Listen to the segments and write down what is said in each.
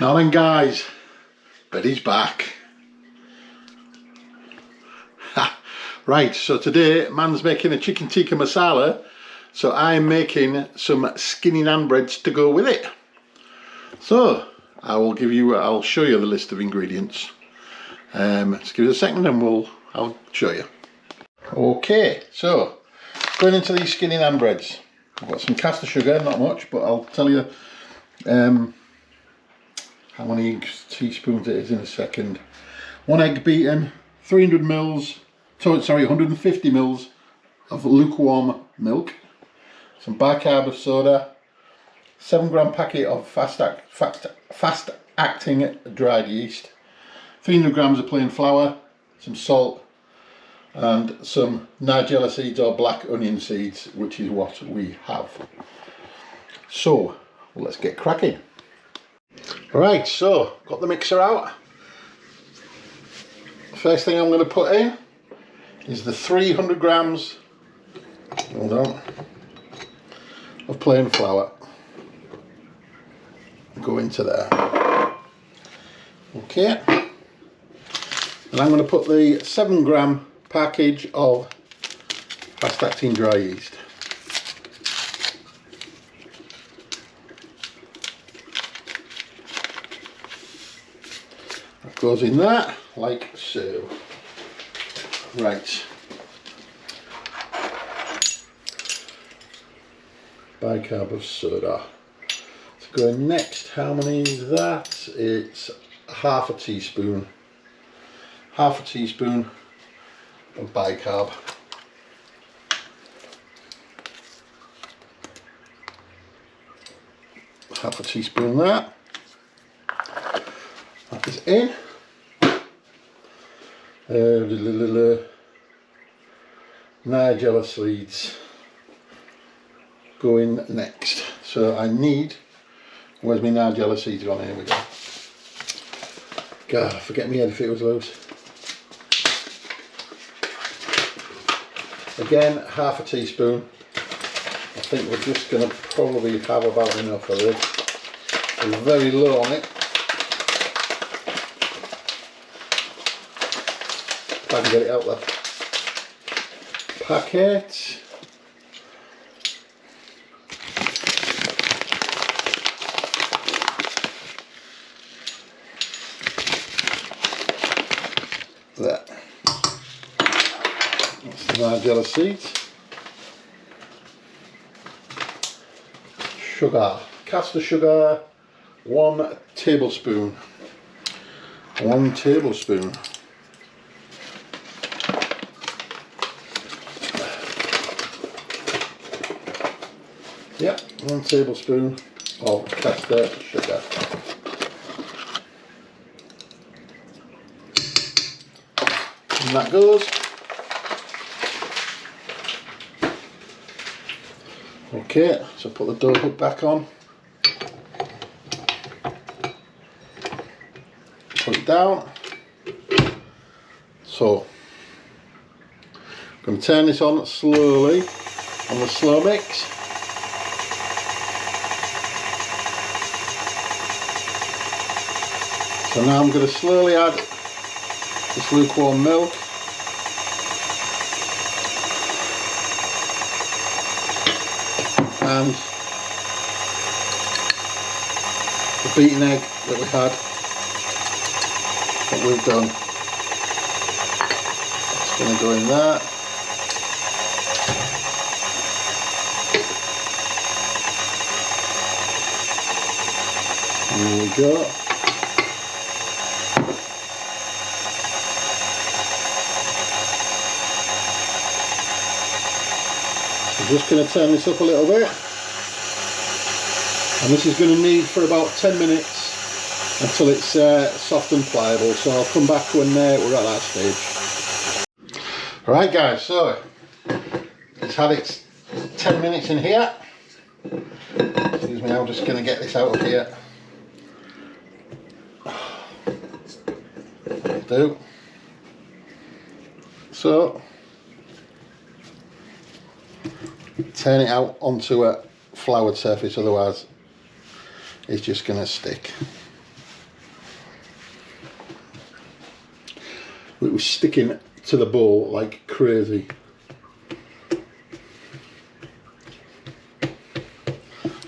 Now then guys, Betty's back. Right, so today Man's making a chicken tikka masala, so I'm making some skinny naan breads to go with it. So I'll show you the list of ingredients. Just give it a second and I'll show you. Okay, so going into these skinny naan breads, I've got some caster sugar, not much, but I'll tell you how many teaspoons it is in a second. 1 egg beaten, 150 mils of lukewarm milk, some bicarb of soda, 7-gram packet of fast acting dried yeast, 300 grams of plain flour, some salt, and some nigella seeds or black onion seeds, which is what we have. So let's get cracking. Right, so got the mixer out. First thing I'm going to put in is the 300 grams, hold on, of plain flour. Go into there. Okay, and I'm going to put the 7-gram package of fast acting dry yeast. That goes in that like so. Right, bicarb of soda. To go in next, how many is that? It's half a teaspoon of bicarb. Half a teaspoon that is in. Nigella seeds go in next. So I need, where's my nigella seeds gone? Here we go. God, I forget my head if it was loose. Again, half a teaspoon. I think we're just going to probably have about enough of this. We're very low on it. If I can get it out there. Packet. There. That's the nigella seeds. Sugar. Caster sugar, 1 tablespoon. 1 tablespoon. Yep, 1 tablespoon of caster sugar. And that goes. Okay, so put the dough hook back on. Put it down. So I'm going to turn this on slowly on the slow mix. So now I'm going to slowly add this lukewarm milk. And the beaten egg that we had, that we've done. It's going to go in there. There we go. I'm just going to turn this up a little bit, and this is going to knead for about 10 minutes until it's soft and pliable, so I'll come back when we're at that stage. Alright guys, so it's had its 10 minutes in here. Excuse me, I'm just going to get this out of here. That'll do. So turn it out onto a floured surface, otherwise it's just going to stick. it was sticking to the bowl like crazy.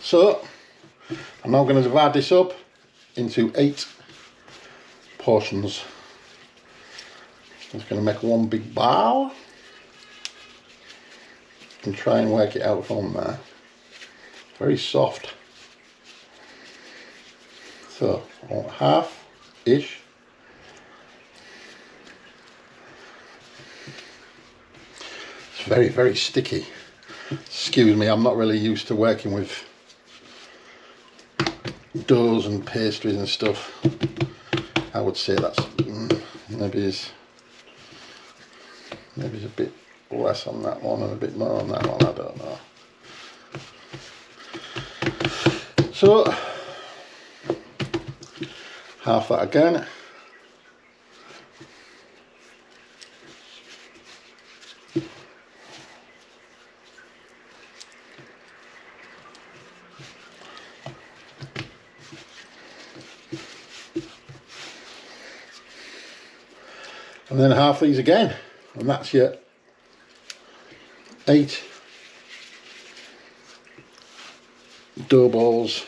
So I'm now going to divide this up into 8 portions. I'm just going to make one big ball and try and work it out from there. Very soft. So I want half-ish. It's very, very sticky. Excuse me, I'm not really used to working with doughs and pastries and stuff. I would say that's maybe is a bit less on that one and a bit more on that one, I don't know. So half that again. And then half these again, and that's your 8 dough balls.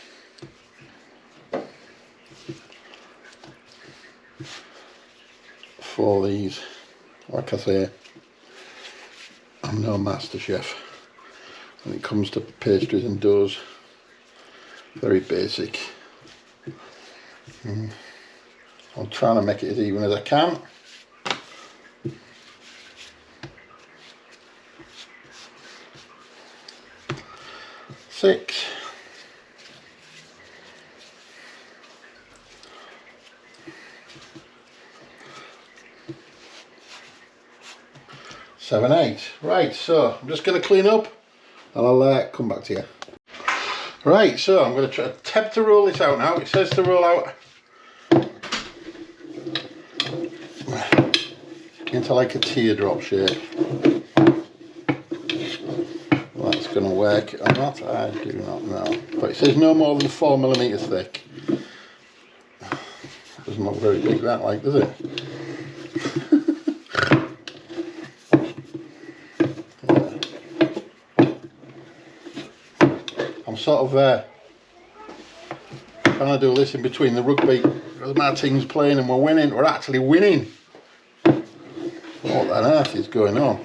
For these. Like I say, I'm no master chef when it comes to pastries and doughs. Very basic. I'm trying to make it as even as I can. 6. 7, 8. Right, so I'm just going to clean up and I'll come back to you. Right, so I'm going to attempt to roll this out now. It says to roll out into like a teardrop shape. That's going to work or not, I do not know. But it says no more than 4mm thick. Doesn't look very big that, like, does it? I'm sort of trying to do this in between the rugby. My team's playing and we're winning. We're actually winning. What on earth is going on?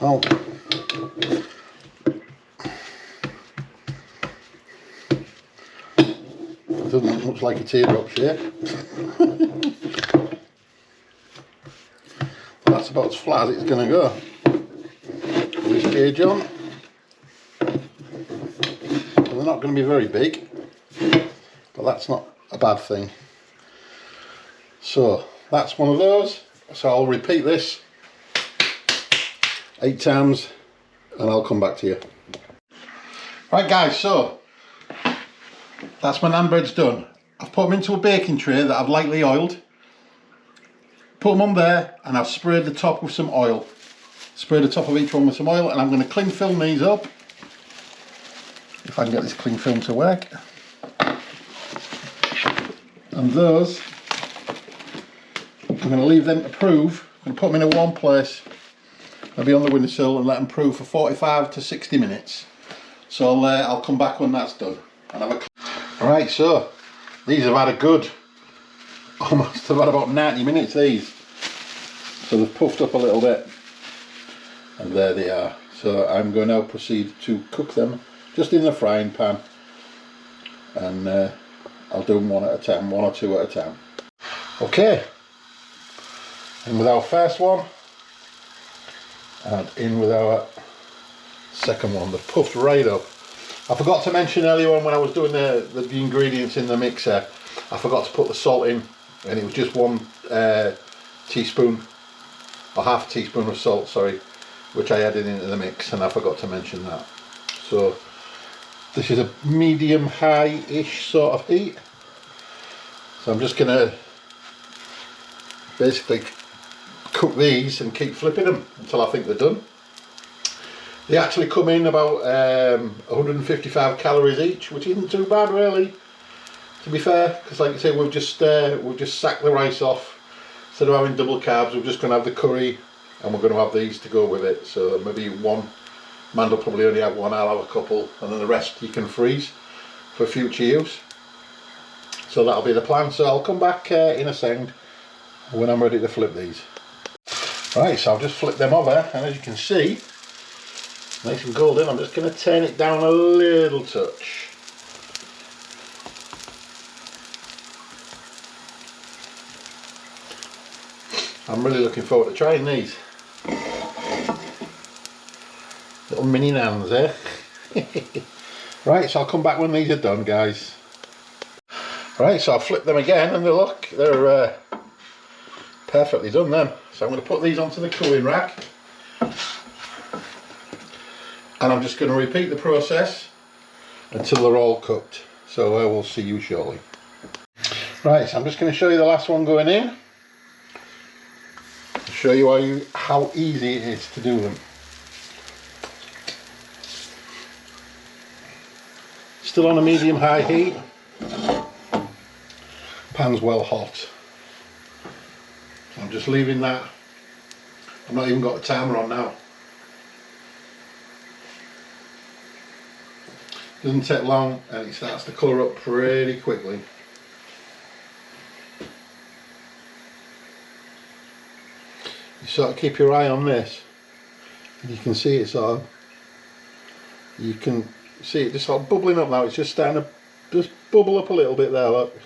Oh. It doesn't look much like a teardrop shape. That's about as flat as it's going to go. Put this gauge on. They're not going to be very big, but that's not a bad thing. So that's one of those. So I'll repeat this 8 times and I'll come back to you. Right guys, so that's my naan breads done. I've put them into a baking tray that I've lightly oiled. Put them on there and I've sprayed the top with some oil. Spray the top of each one with some oil and I'm going to cling film these up. If I can get this cling film to work. And those, I'm going to leave them to prove. I'm going to put them in a warm place. Maybe on the windowsill and let them prove for 45 to 60 minutes. So I'll come back when that's done. And have a right, so these have had a good, almost have had about 90 minutes these. So they've puffed up a little bit. And there they are. So I'm going to now proceed to cook them just in the frying pan. And I'll do them one at a time, 1 or 2 at a time. Okay. And with our first one. And in with our second one. They've puffed right up. I forgot to mention earlier on when I was doing the ingredients in the mixer, I forgot to put the salt in, and it was just 1 teaspoon or half a teaspoon of salt, sorry, which I added into the mix, and I forgot to mention that. So this is a medium high-ish sort of heat. So I'm just gonna basically cook these and keep flipping them until I think they're done. They actually come in about 155 calories each, which isn't too bad really, to be fair, because like I say, we've just sacked the rice off. Instead of having double carbs, we're just going to have the curry, and we're going to have these to go with it. So maybe one, Man will probably only have one, I'll have a couple, and then the rest you can freeze for future use. So that'll be the plan. So I'll come back in a second when I'm ready to flip these. Right, so I've just flipped them over, and as you can see, nice and golden. I'm just going to turn it down a little touch. I'm really looking forward to trying these. Little mini naans, eh? Right, so I'll come back when these are done, guys. Right, so I'll flip them again, and look, they're perfectly done then. So I'm going to put these onto the cooling rack, and I'm just going to repeat the process until they're all cooked. So I will see you shortly. Right, so I'm just going to show you the last one going in. Show you how easy it is to do them. Still on a medium-high heat. Pan's well hot. I'm just leaving that. I've not even got the timer on now. Doesn't take long, and it starts to colour up pretty quickly. You sort of keep your eye on this. You can see it sort of, you can see it just sort of bubbling up now. It's just starting to just bubble up a little bit there, look.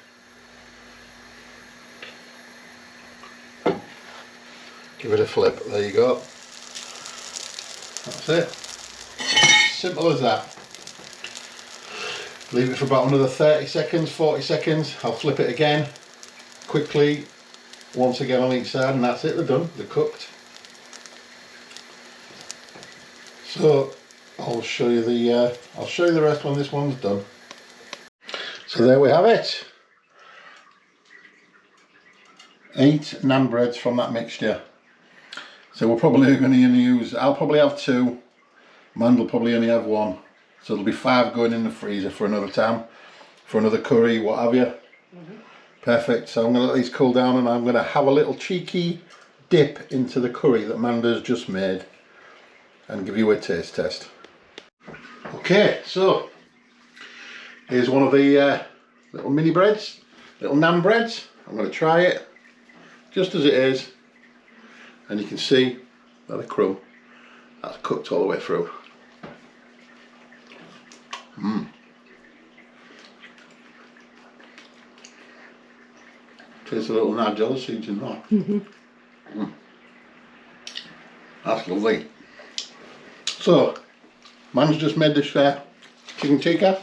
Give it a flip, there you go. That's it. Simple as that. Leave it for about another 30 seconds, 40 seconds. I'll flip it again, quickly, once again on each side, and that's it, they're done, they're cooked. So I'll show you the rest when this one's done. So there we have it. 8 naan breads from that mixture. So we're probably going to use, I'll probably have 2, Man will probably only have 1. So there'll be 5 going in the freezer for another time, for another curry, what have you. Perfect, so I'm going to let these cool down, and I'm going to have a little cheeky dip into the curry that Manda's just made and give you a taste test. Okay, so here's one of the little mini breads, little naan breads. I'm going to try it just as it is, and you can see that the crumb that's cooked all the way through. Tastes a little nigella seeds in that. That's lovely. So, Man's just made this chicken tikka.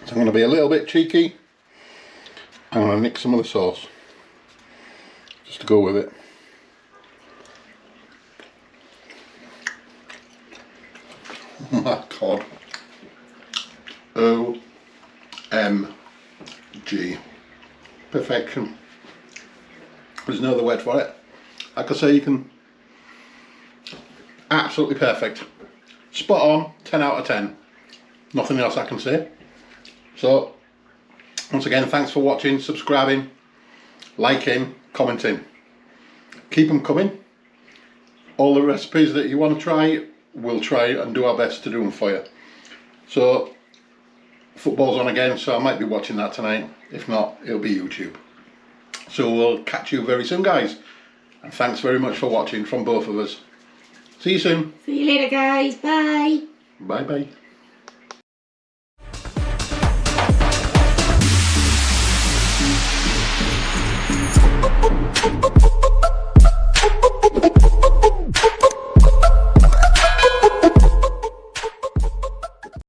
So I'm going to be a little bit cheeky. I'm going to nick some of the sauce just to go with it. Oh my God. OMG. Perfection. There's no other word for it. Like I say, you can, absolutely perfect. Spot on, 10 out of 10. Nothing else I can say. So, once again, thanks for watching, subscribing, liking, commenting. Keep them coming. All the recipes that you want to try, we'll try and do our best to do them for you. So, football's on again, so I might be watching that tonight. If not, it'll be YouTube. So we'll catch you very soon, guys. And thanks very much for watching from both of us. See you soon. See you later, guys. Bye. Bye bye.